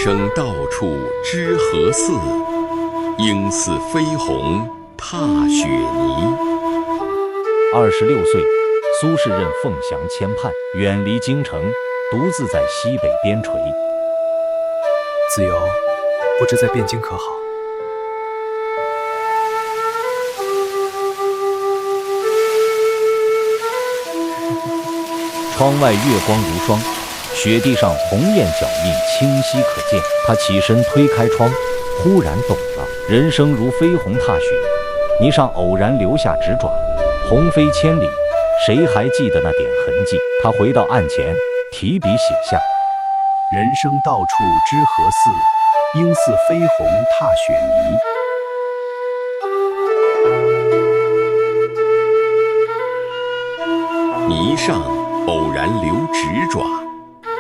生到處知何似？應似飛鴻踏雪泥。26歲，蘇軾任鳳翔簽判，遠離京城，獨自在西北邊陲。子由，不知在汴京可好？窗外月光如霜，雪地上鸿雁腳印清晰可見。他起身推開窗，忽然懂了，人生如飛鴻踏雪泥上偶然留下指爪，鴻飛千里，誰還記得那點痕跡？他回到案前，提筆寫下：人生到處知何似？應似飛鴻踏雪泥。泥上偶然留指爪，